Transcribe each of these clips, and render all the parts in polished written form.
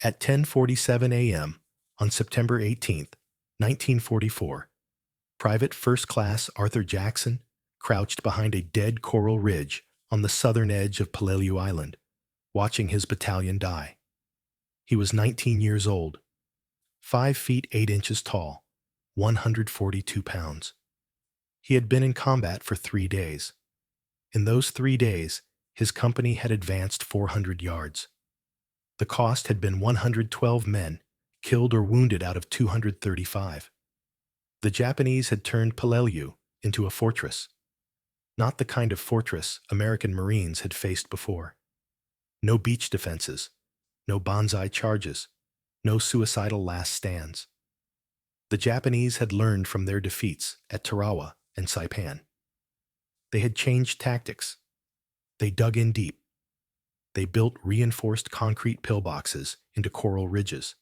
At 10:47 a.m. on September 18th, 1944, Private First Class Arthur Jackson crouched behind a dead coral ridge on the southern edge of Peleliu Island, watching his battalion die. He was 19 years old, 5 feet 8 inches tall, 142 pounds. He had been in combat for 3 days. In those 3 days, his company had advanced 400 yards. The cost had been 112 men, killed or wounded out of 235. The Japanese had turned Peleliu into a fortress, not the kind of fortress American Marines had faced before. No beach defenses, no bonsai charges, no suicidal last stands. The Japanese had learned from their defeats at Tarawa and Saipan. They had changed tactics. They dug in deep. They built reinforced concrete pillboxes into coral ridges.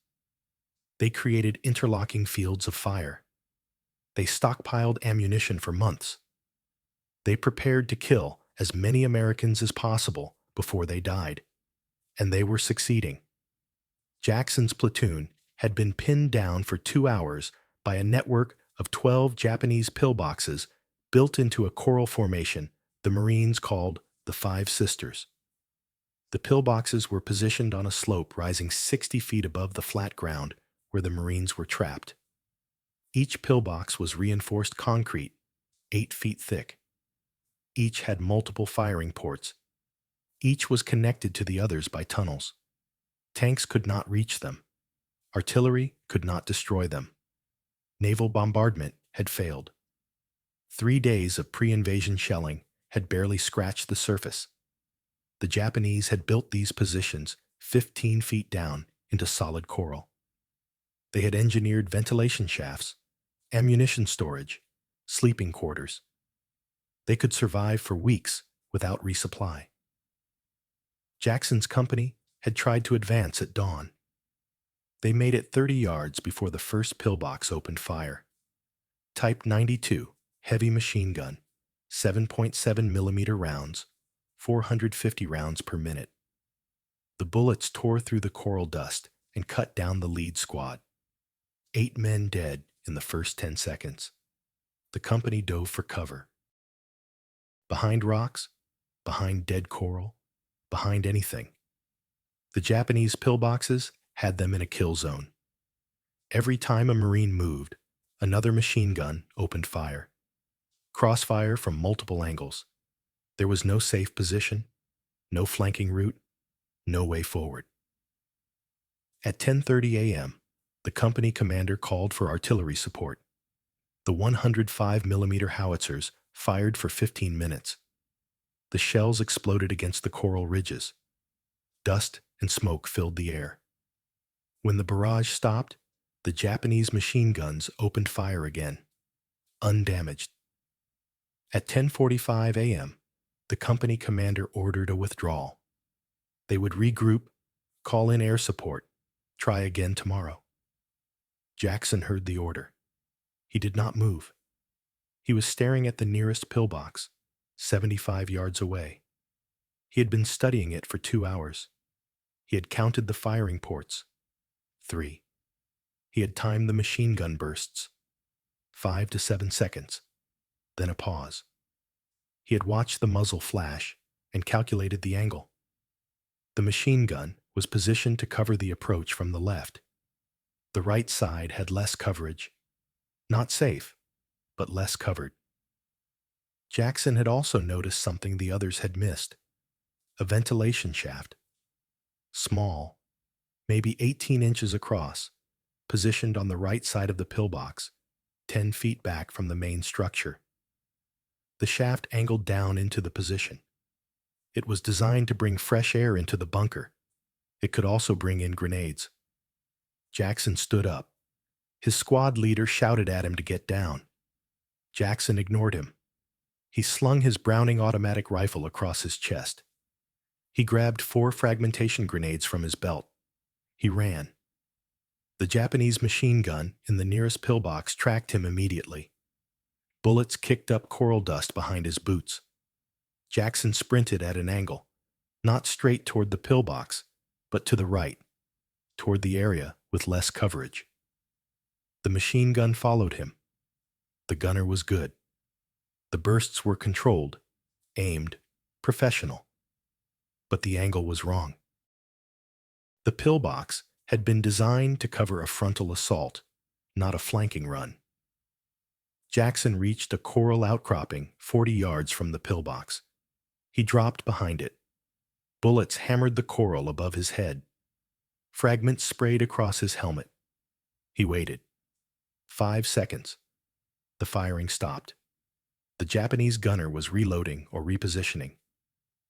They created interlocking fields of fire. They stockpiled ammunition for months. They prepared to kill as many Americans as possible before they died. And they were succeeding. Jackson's platoon had been pinned down for 2 hours by a network of 12 Japanese pillboxes built into a coral formation the Marines called the Five Sisters. The pillboxes were positioned on a slope rising 60 feet above the flat ground where the Marines were trapped. Each pillbox was reinforced concrete, 8 feet thick. Each had multiple firing ports. Each was connected to the others by tunnels. Tanks could not reach them. Artillery could not destroy them. Naval bombardment had failed. 3 days of pre-invasion shelling had barely scratched the surface. The Japanese had built these positions 15 feet down into solid coral. They had engineered ventilation shafts, ammunition storage, sleeping quarters. They could survive for weeks without resupply. Jackson's company had tried to advance at dawn. They made it 30 yards before the first pillbox opened fire. Type 92 heavy machine gun, 7.7 millimeter rounds, 450 rounds per minute. The bullets tore through the coral dust and cut down the lead squad. 8 men dead in the first 10 seconds. The company dove for cover. Behind rocks, behind dead coral, behind anything. The Japanese pillboxes had them in a kill zone. Every time a Marine moved, another machine gun opened fire. Crossfire from multiple angles. There was no safe position, no flanking route, no way forward. At 10:30 a.m., the company commander called for artillery support. The 105 millimeter howitzers fired for 15 minutes. The shells exploded against the coral ridges. Dust and smoke filled the air. When the barrage stopped, the Japanese machine guns opened fire again, undamaged. At 10:45 a.m., the company commander ordered a withdrawal. They would regroup, call in air support, try again tomorrow. Jackson heard the order. He did not move. He was staring at the nearest pillbox, 75 yards away. He had been studying it for 2 hours. He had counted the firing ports. 3. He had timed the machine gun bursts. 5 to 7 seconds. Then a pause. He had watched the muzzle flash and calculated the angle. The machine gun was positioned to cover the approach from the left. The right side had less coverage. Not safe, but less covered. Jackson had also noticed something the others had missed. A ventilation shaft. Small, maybe 18 inches across, positioned on the right side of the pillbox, 10 feet back from the main structure. The shaft angled down into the position. It was designed to bring fresh air into the bunker. It could also bring in grenades. Jackson stood up. His squad leader shouted at him to get down. Jackson ignored him. He slung his Browning automatic rifle across his chest. He grabbed 4 fragmentation grenades from his belt. He ran. The Japanese machine gun in the nearest pillbox tracked him immediately. Bullets kicked up coral dust behind his boots. Jackson sprinted at an angle, not straight toward the pillbox, but to the right. toward the area with less coverage. The machine gun followed him. The gunner was good. The bursts were controlled, aimed, professional. But the angle was wrong. The pillbox had been designed to cover a frontal assault, not a flanking run. Jackson reached a coral outcropping 40 yards from the pillbox. He dropped behind it. Bullets hammered the coral above his head. Fragments sprayed across his helmet. He waited. 5 seconds. The firing stopped. The Japanese gunner was reloading or repositioning.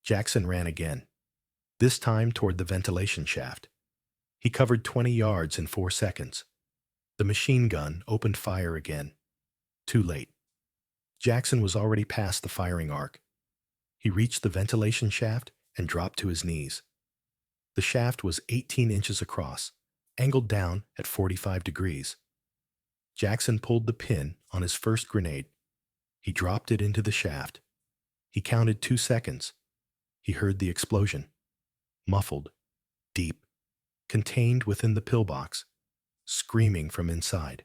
Jackson ran again, this time toward the ventilation shaft. He covered 20 yards in 4 seconds. The machine gun opened fire again. Too late. Jackson was already past the firing arc. He reached the ventilation shaft and dropped to his knees. The shaft was 18 inches across, angled down at 45 degrees. Jackson pulled the pin on his first grenade. He dropped it into the shaft. He counted 2 seconds. He heard the explosion. Muffled, deep, contained within the pillbox, screaming from inside.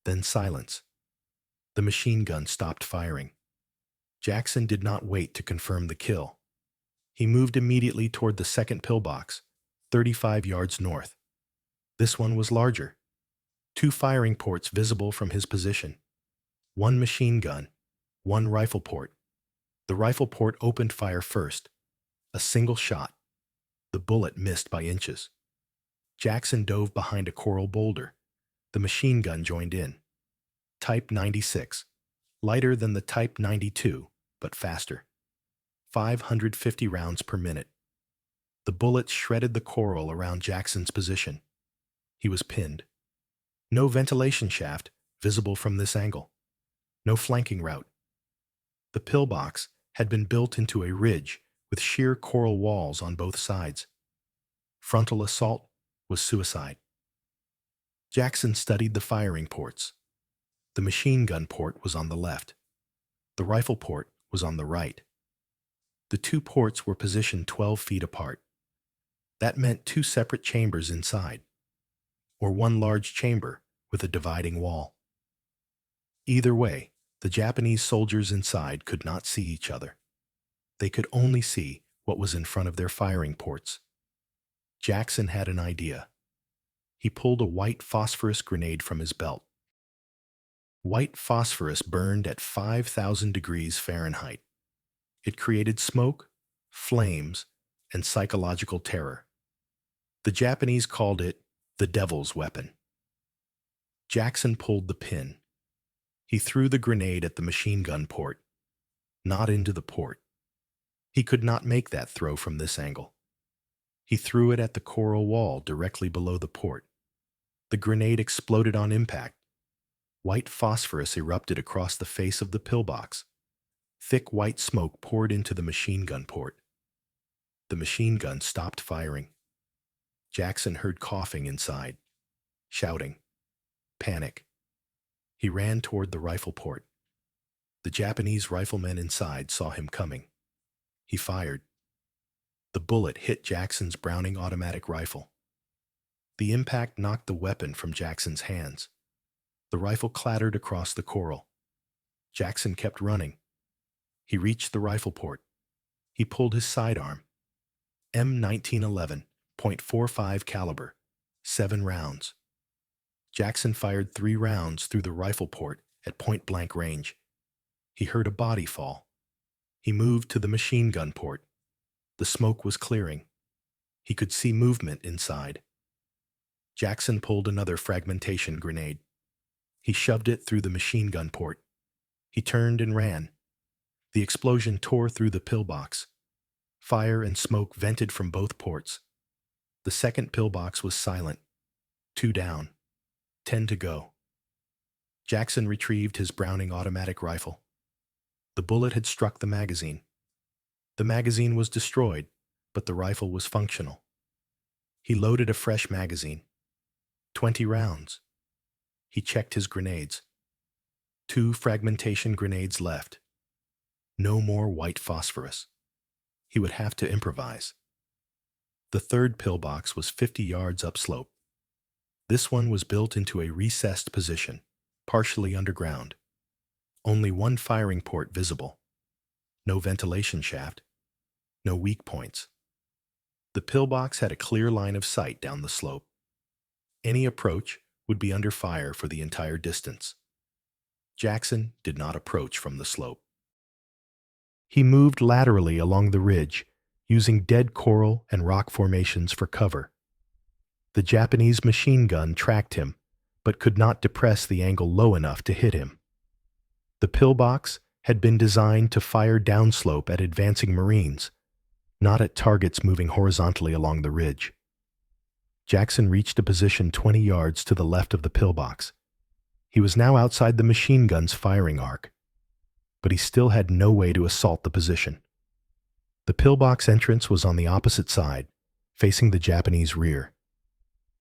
Then silence. The machine gun stopped firing. Jackson did not wait to confirm the kill. He moved immediately toward the second pillbox, 35 yards north. This one was larger. 2 firing ports visible from his position. 1 machine gun, 1 rifle port. The rifle port opened fire first. A single shot. The bullet missed by inches. Jackson dove behind a coral boulder. The machine gun joined in. Type 96. Lighter than the Type 92, but faster. 550 rounds per minute. The bullets shredded the coral around Jackson's position. He was pinned. No ventilation shaft visible from this angle. No flanking route. The pillbox had been built into a ridge with sheer coral walls on both sides. Frontal assault was suicide. Jackson studied the firing ports. The machine gun port was on the left. The rifle port was on the right. The 2 ports were positioned 12 feet apart. That meant 2 separate chambers inside, or 1 large chamber with a dividing wall. Either way, the Japanese soldiers inside could not see each other. They could only see what was in front of their firing ports. Jackson had an idea. He pulled a white phosphorus grenade from his belt. White phosphorus burned at 5,000 degrees Fahrenheit. It created smoke, flames, and psychological terror. The Japanese called it the devil's weapon. Jackson pulled the pin. He threw the grenade at the machine gun port, not into the port. He could not make that throw from this angle. He threw it at the coral wall directly below the port. The grenade exploded on impact. White phosphorus erupted across the face of the pillbox. Thick white smoke poured into the machine gun port. The machine gun stopped firing. Jackson heard coughing inside, shouting, panic. He ran toward the rifle port. The Japanese riflemen inside saw him coming. He fired. The bullet hit Jackson's Browning automatic rifle. The impact knocked the weapon from Jackson's hands. The rifle clattered across the coral. Jackson kept running. He reached the rifle port. He pulled his sidearm. M1911, .45 caliber, 7 rounds. Jackson fired 3 rounds through the rifle port at point-blank range. He heard a body fall. He moved to the machine gun port. The smoke was clearing. He could see movement inside. Jackson pulled another fragmentation grenade. He shoved it through the machine gun port. He turned and ran. The explosion tore through the pillbox. Fire and smoke vented from both ports. The second pillbox was silent. 2 down. 10 to go. Jackson retrieved his Browning automatic rifle. The bullet had struck the magazine. The magazine was destroyed, but the rifle was functional. He loaded a fresh magazine. 20 rounds. He checked his grenades. 2 fragmentation grenades left. No more white phosphorus. He would have to improvise. The third pillbox was 50 yards upslope. This one was built into a recessed position, partially underground. Only one firing port visible. No ventilation shaft. No weak points. The pillbox had a clear line of sight down the slope. Any approach would be under fire for the entire distance. Jackson did not approach from the slope. He moved laterally along the ridge, using dead coral and rock formations for cover. The Japanese machine gun tracked him, but could not depress the angle low enough to hit him. The pillbox had been designed to fire downslope at advancing Marines, not at targets moving horizontally along the ridge. Jackson reached a position 20 yards to the left of the pillbox. He was now outside the machine gun's firing arc, but he still had no way to assault the position. The pillbox entrance was on the opposite side, facing the Japanese rear.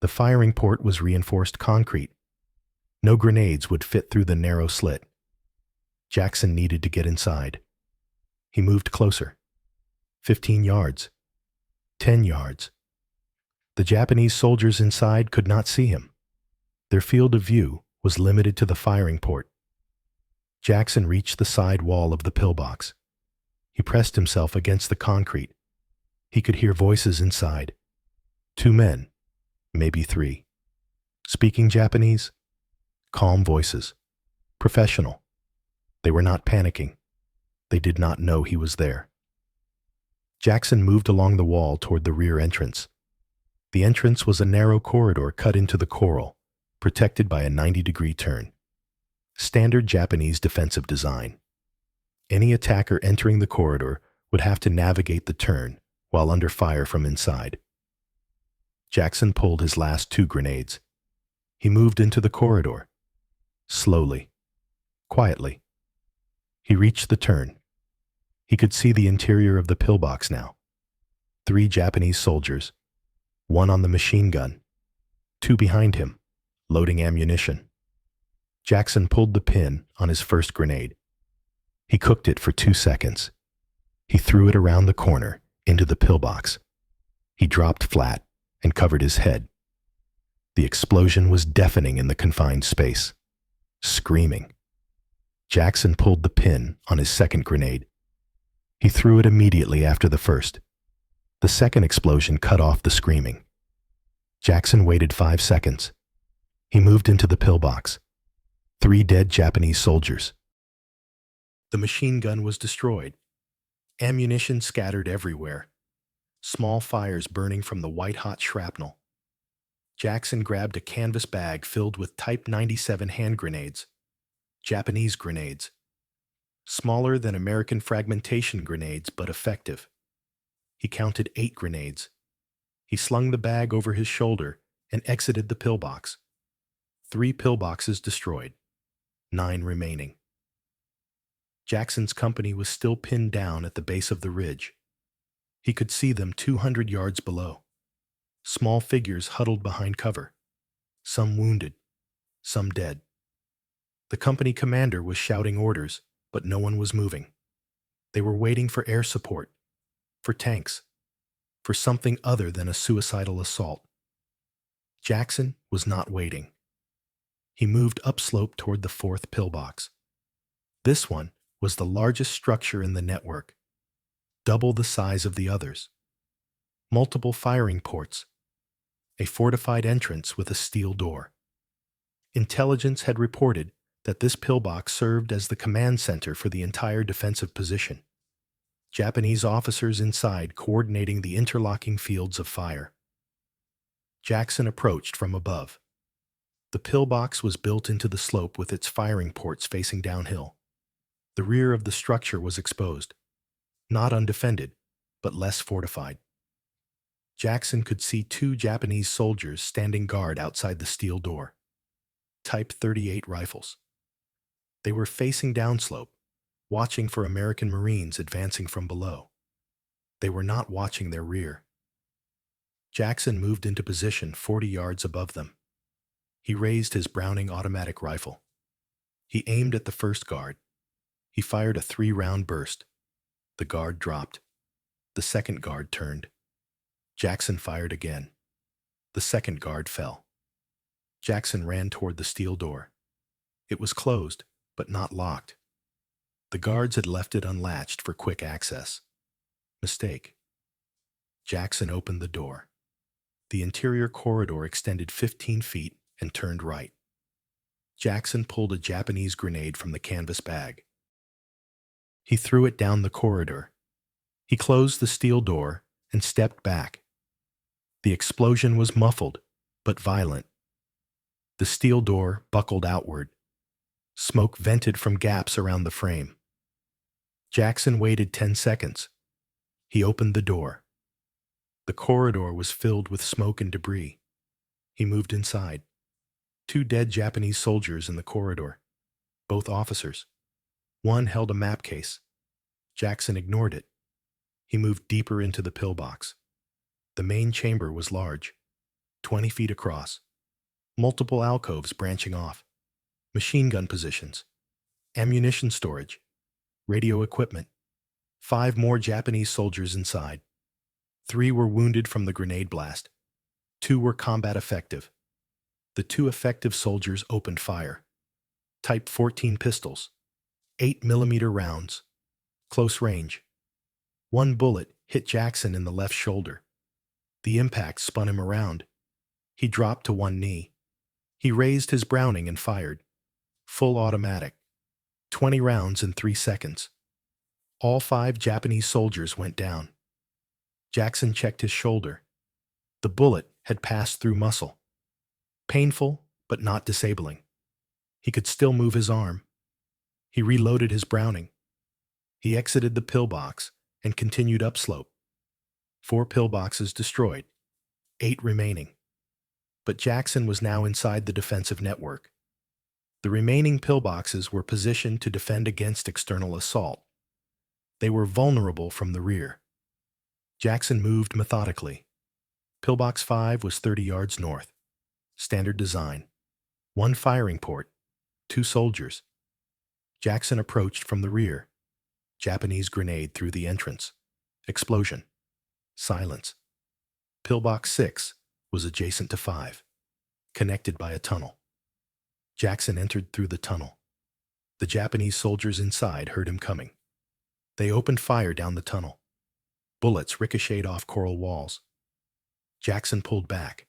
The firing port was reinforced concrete. No grenades would fit through the narrow slit. Jackson needed to get inside. He moved closer. 15 yards. 10 yards. The Japanese soldiers inside could not see him. Their field of view was limited to the firing port. Jackson reached the side wall of the pillbox. He pressed himself against the concrete. He could hear voices inside. 2 men, maybe 3. Speaking Japanese? Calm voices. Professional. They were not panicking. They did not know he was there. Jackson moved along the wall toward the rear entrance. The entrance was a narrow corridor cut into the coral, protected by a 90-degree turn. Standard Japanese defensive design. Any attacker entering the corridor would have to navigate the turn while under fire from inside. Jackson pulled his last 2 grenades. He moved into the corridor. Slowly. Quietly. He reached the turn. He could see the interior of the pillbox now. 3 Japanese soldiers, 1 on the machine gun, 2 behind him, loading ammunition. Jackson pulled the pin on his first grenade. He cooked it for 2 seconds. He threw it around the corner into the pillbox. He dropped flat and covered his head. The explosion was deafening in the confined space. Screaming. Jackson pulled the pin on his second grenade. He threw it immediately after the first. The second explosion cut off the screaming. Jackson waited 5 seconds. He moved into the pillbox. 3 dead Japanese soldiers. The machine gun was destroyed. Ammunition scattered everywhere. Small fires burning from the white-hot shrapnel. Jackson grabbed a canvas bag filled with Type 97 hand grenades. Japanese grenades. Smaller than American fragmentation grenades, but effective. He counted 8 grenades. He slung the bag over his shoulder and exited the pillbox. 3 pillboxes destroyed. 9 remaining. Jackson's company was still pinned down at the base of the ridge. He could see them 200 yards below. Small figures huddled behind cover. Some wounded, some dead. The company commander was shouting orders, but no one was moving. They were waiting for air support, for tanks, for something other than a suicidal assault. Jackson was not waiting. He moved upslope toward the 4th pillbox. This one was the largest structure in the network, double the size of the others. Multiple firing ports, a fortified entrance with a steel door. Intelligence had reported that this pillbox served as the command center for the entire defensive position. Japanese officers inside coordinating the interlocking fields of fire. Jackson approached from above. The pillbox was built into the slope with its firing ports facing downhill. The rear of the structure was exposed, not undefended, but less fortified. Jackson could see 2 Japanese soldiers standing guard outside the steel door. Type 38 rifles. They were facing downslope, watching for American Marines advancing from below. They were not watching their rear. Jackson moved into position 40 yards above them. He raised his Browning automatic rifle. He aimed at the first guard. He fired a 3-round burst. The guard dropped. The second guard turned. Jackson fired again. The second guard fell. Jackson ran toward the steel door. It was closed, but not locked. The guards had left it unlatched for quick access. Mistake. Jackson opened the door. The interior corridor extended 15 feet and turned right. Jackson pulled a Japanese grenade from the canvas bag. He threw it down the corridor. He closed the steel door and stepped back. The explosion was muffled, but violent. The steel door buckled outward. Smoke vented from gaps around the frame. Jackson waited 10 seconds. He opened the door. The corridor was filled with smoke and debris. He moved inside. 2 dead Japanese soldiers in the corridor, both officers. One held a map case. Jackson ignored it. He moved deeper into the pillbox. The main chamber was large, 20 feet across. Multiple alcoves branching off. Machine gun positions. Ammunition storage. Radio equipment. 5 more Japanese soldiers inside. 3 were wounded from the grenade blast. 2 were combat effective. The 2 effective soldiers opened fire. Type 14 pistols. 8mm rounds. Close range. 1 bullet hit Jackson in the left shoulder. The impact spun him around. He dropped to one knee. He raised his Browning and fired. Full automatic. 20 rounds in 3 seconds. All 5 Japanese soldiers went down. Jackson checked his shoulder. The bullet had passed through muscle. Painful, but not disabling. He could still move his arm. He reloaded his Browning. He exited the pillbox and continued upslope. 4 pillboxes destroyed, 8 remaining. But Jackson was now inside the defensive network. The remaining pillboxes were positioned to defend against external assault. They were vulnerable from the rear. Jackson moved methodically. Pillbox 5 was 30 yards north. Standard design. 1 firing port. 2 soldiers. Jackson approached from the rear. Japanese grenade through the entrance. Explosion. Silence. Pillbox 6 was adjacent to 5, connected by a tunnel. Jackson entered through the tunnel. The Japanese soldiers inside heard him coming. They opened fire down the tunnel. Bullets ricocheted off coral walls. Jackson pulled back.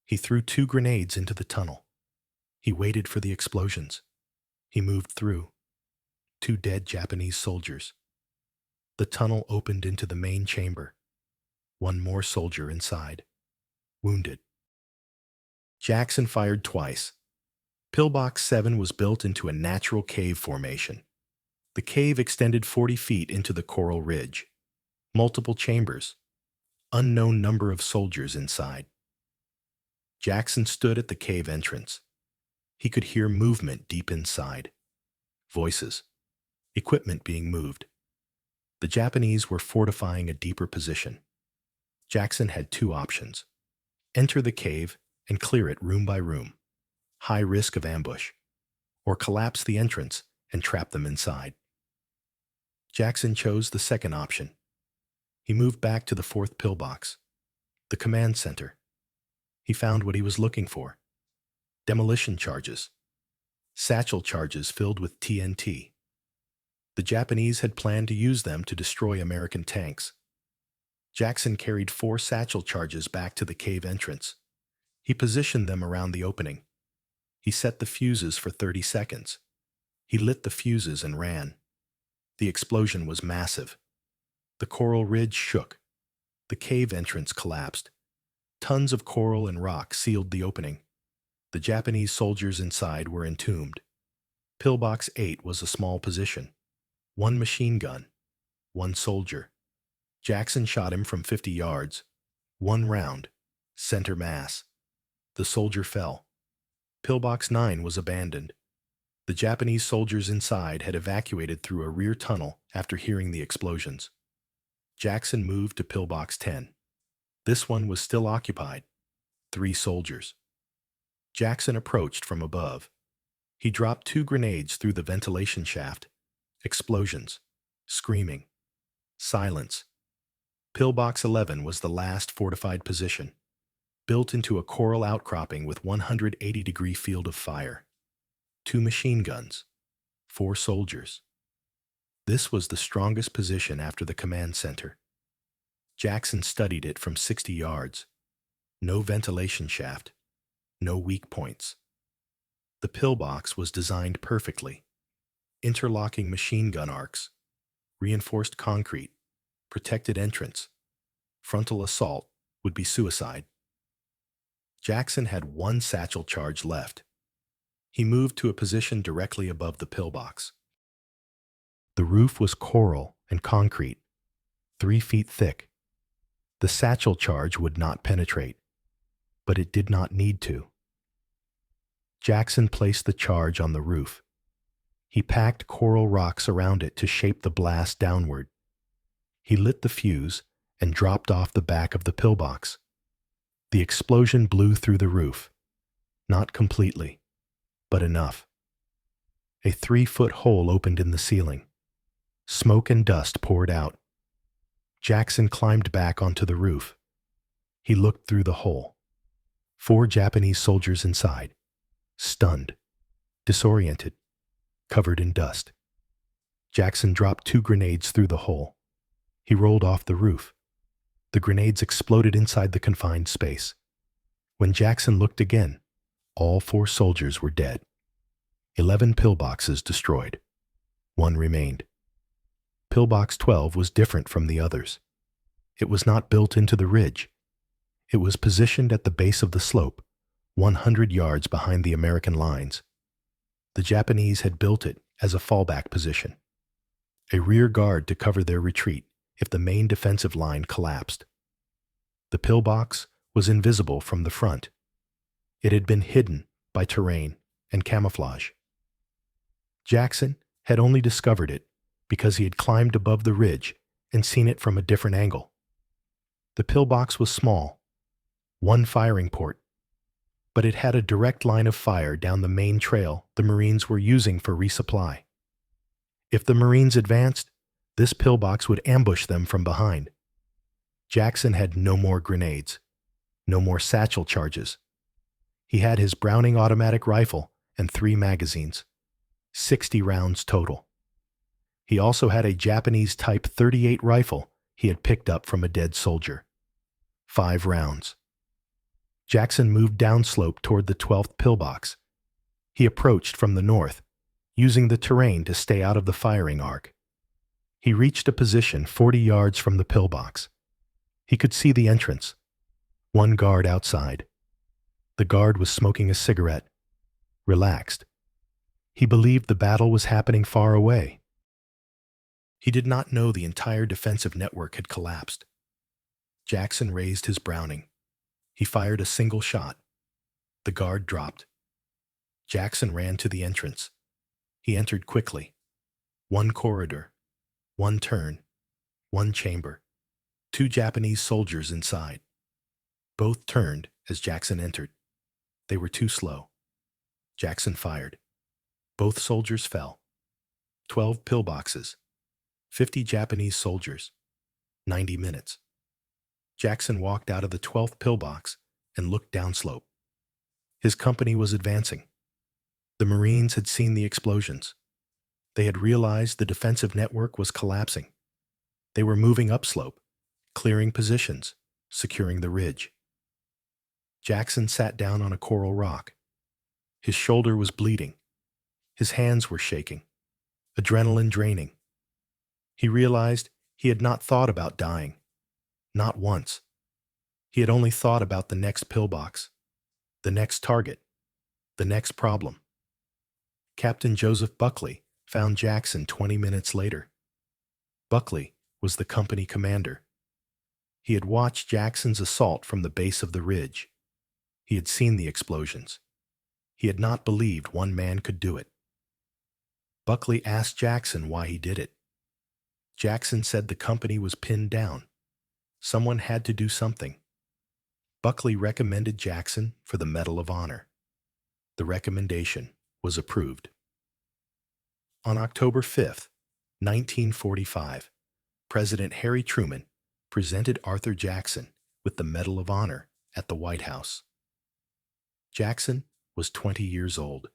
He threw 2 grenades into the tunnel. He waited for the explosions. He moved through. 2 dead Japanese soldiers. The tunnel opened into the main chamber. 1 more soldier inside. Wounded. Jackson fired twice. Pillbox 7 was built into a natural cave formation. The cave extended 40 feet into the coral ridge. Multiple chambers. Unknown number of soldiers inside. Jackson stood at the cave entrance. He could hear movement deep inside. Voices. Equipment being moved. The Japanese were fortifying a deeper position. Jackson had 2 options. Enter the cave and clear it room by room. High risk of ambush. Or collapse the entrance and trap them inside. Jackson chose the second option. He moved back to the 4th pillbox, the command center. He found what he was looking for. Demolition charges. Satchel charges filled with TNT. The Japanese had planned to use them to destroy American tanks. Jackson carried 4 satchel charges back to the cave entrance. He positioned them around the opening. He set the fuses for 30 seconds. He lit the fuses and ran. The explosion was massive. The coral ridge shook. The cave entrance collapsed. Tons of coral and rock sealed the opening. The Japanese soldiers inside were entombed. Pillbox 8 was a small position. 1 machine gun. 1 soldier. Jackson shot him from 50 yards. 1 round. Center mass. The soldier fell. Pillbox 9 was abandoned. The Japanese soldiers inside had evacuated through a rear tunnel after hearing the explosions. Jackson moved to Pillbox 10. This one was still occupied. 3 soldiers. Jackson approached from above. He dropped 2 grenades through the ventilation shaft. Explosions. Screaming. Silence. Pillbox 11 was the last fortified position, built into a coral outcropping with 180-degree field of fire. 2 machine guns, 4 soldiers. This was the strongest position after the command center. Jackson studied it from 60 yards. No ventilation shaft, no weak points. The pillbox was designed perfectly. Interlocking machine gun arcs, reinforced concrete, protected entrance. Frontal assault would be suicide. Jackson had 1 satchel charge left. He moved to a position directly above the pillbox. The roof was coral and concrete, 3 feet thick. The satchel charge would not penetrate, but it did not need to. Jackson placed the charge on the roof. He packed coral rocks around it to shape the blast downward. He lit the fuse and dropped off the back of the pillbox. The explosion blew through the roof. Not completely, but enough. A 3-foot hole opened in the ceiling. Smoke and dust poured out. Jackson climbed back onto the roof. He looked through the hole. 4 Japanese soldiers inside, stunned, disoriented, covered in dust. Jackson dropped 2 grenades through the hole. He rolled off the roof. The grenades exploded inside the confined space. When Jackson looked again, all 4 soldiers were dead. 11 pillboxes destroyed. 1 remained. Pillbox 12 was different from the others. It was not built into the ridge. It was positioned at the base of the slope, 100 yards behind the American lines. The Japanese had built it as a fallback position, a rear guard to cover their retreat if the main defensive line collapsed. The pillbox was invisible from the front. It had been hidden by terrain and camouflage. Jackson had only discovered it because he had climbed above the ridge and seen it from a different angle. The pillbox was small, 1 firing port, but it had a direct line of fire down the main trail the Marines were using for resupply. If the Marines advanced, this pillbox would ambush them from behind. Jackson had no more grenades, no more satchel charges. He had his Browning automatic rifle and 3 magazines, 60 rounds total. He also had a Japanese Type 38 rifle he had picked up from a dead soldier. 5 rounds. Jackson moved downslope toward the 12th pillbox. He approached from the north, using the terrain to stay out of the firing arc. He reached a position 40 yards from the pillbox. He could see the entrance. 1 guard outside. The guard was smoking a cigarette, relaxed. He believed the battle was happening far away. He did not know the entire defensive network had collapsed. Jackson raised his Browning. He fired a single shot. The guard dropped. Jackson ran to the entrance. He entered quickly. 1 corridor, 1 turn, 1 chamber, 2 Japanese soldiers inside. Both turned as Jackson entered. They were too slow. Jackson fired. Both soldiers fell. 12 pillboxes. 50 Japanese soldiers. 90 minutes. Jackson walked out of the 12th pillbox and looked downslope. His company was advancing. The Marines had seen the explosions. They had realized the defensive network was collapsing. They were moving upslope, clearing positions, securing the ridge. Jackson sat down on a coral rock. His shoulder was bleeding. His hands were shaking, adrenaline draining. He realized he had not thought about dying. Not once. He had only thought about the next pillbox, the next target, the next problem. Captain Joseph Buckley found Jackson 20 minutes later. Buckley was the company commander. He had watched Jackson's assault from the base of the ridge. He had seen the explosions. He had not believed one man could do it. Buckley asked Jackson why he did it. Jackson said the company was pinned down. Someone had to do something. Buckley recommended Jackson for the Medal of Honor. The recommendation was approved. On October 5, 1945, President Harry Truman presented Arthur Jackson with the Medal of Honor at the White House. Jackson was 20 years old.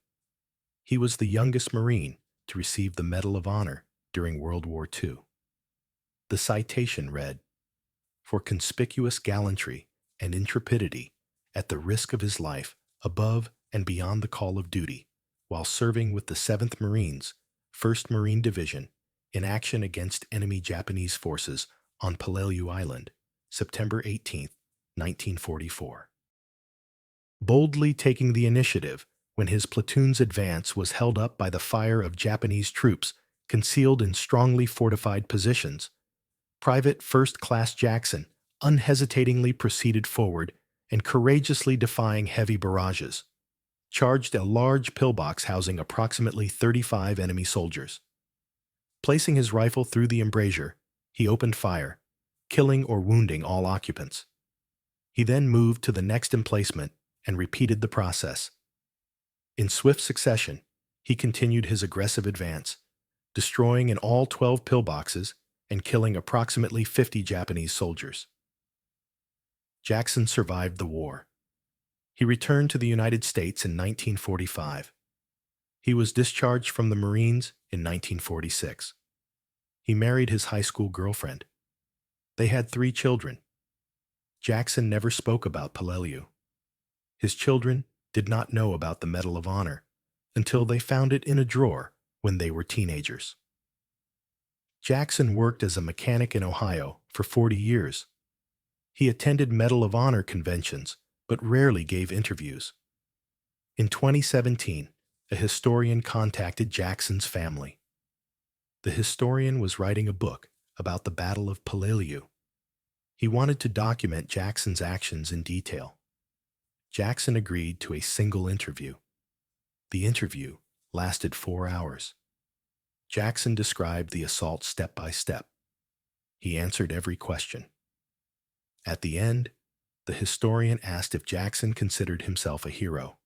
He was the youngest Marine to receive the Medal of Honor during World War II. The citation read, "For conspicuous gallantry and intrepidity at the risk of his life above and beyond the call of duty, while serving with the 7th Marines, 1st Marine Division, in action against enemy Japanese forces on Peleliu Island, September 18, 1944. Boldly taking the initiative when his platoon's advance was held up by the fire of Japanese troops concealed in strongly fortified positions, Private First Class Jackson unhesitatingly proceeded forward and courageously defying heavy barrages, charged a large pillbox housing approximately 35 enemy soldiers. Placing his rifle through the embrasure, he opened fire, killing or wounding all occupants. He then moved to the next emplacement and repeated the process. In swift succession, he continued his aggressive advance, destroying in all 12 pillboxes and killing approximately 50 Japanese soldiers. Jackson survived the war. He returned to the United States in 1945. He was discharged from the Marines in 1946. He married his high school girlfriend. They had 3 children. Jackson never spoke about Peleliu. His children did not know about the Medal of Honor until they found it in a drawer when they were teenagers. Jackson worked as a mechanic in Ohio for 40 years. He attended Medal of Honor conventions, but rarely gave interviews. In 2017, a historian contacted Jackson's family. The historian was writing a book about the Battle of Peleliu. He wanted to document Jackson's actions in detail. Jackson agreed to a single interview. The interview lasted 4 hours. Jackson described the assault step by step. He answered every question. At the end, the historian asked if Jackson considered himself a hero.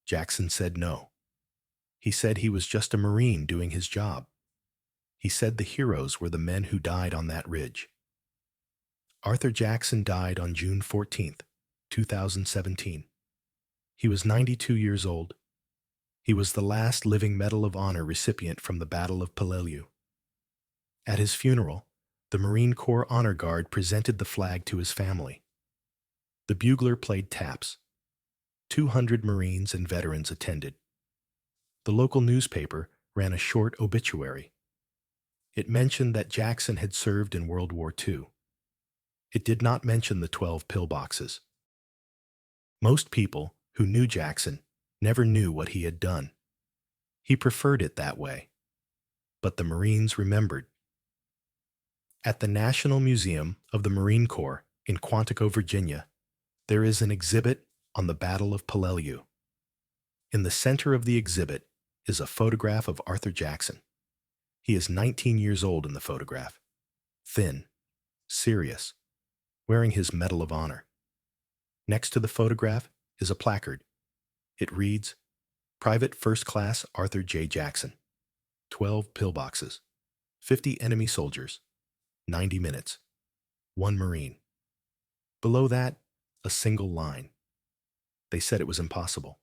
Jackson said no. He said he was just a Marine doing his job. He said the heroes were the men who died on that ridge. Arthur Jackson died on June 14, 2017. He was 92 years old. He was the last living Medal of Honor recipient from the Battle of Peleliu. At his funeral, the Marine Corps Honor Guard presented the flag to his family. The bugler played taps. 200 Marines and veterans attended. The local newspaper ran a short obituary. It mentioned that Jackson had served in World War II. It did not mention the 12 pillboxes. Most people who knew Jackson never knew what he had done. He preferred it that way. But the Marines remembered. At the National Museum of the Marine Corps in Quantico, Virginia, there is an exhibit on the Battle of Peleliu. In the center of the exhibit is a photograph of Arthur Jackson. He is 19 years old in the photograph, thin, serious, wearing his Medal of Honor. Next to the photograph is a placard. It reads, "Private First Class Arthur J. Jackson, 12 pillboxes, 50 enemy soldiers, 90 minutes, 1 Marine." Below that, a single line. They said it was impossible.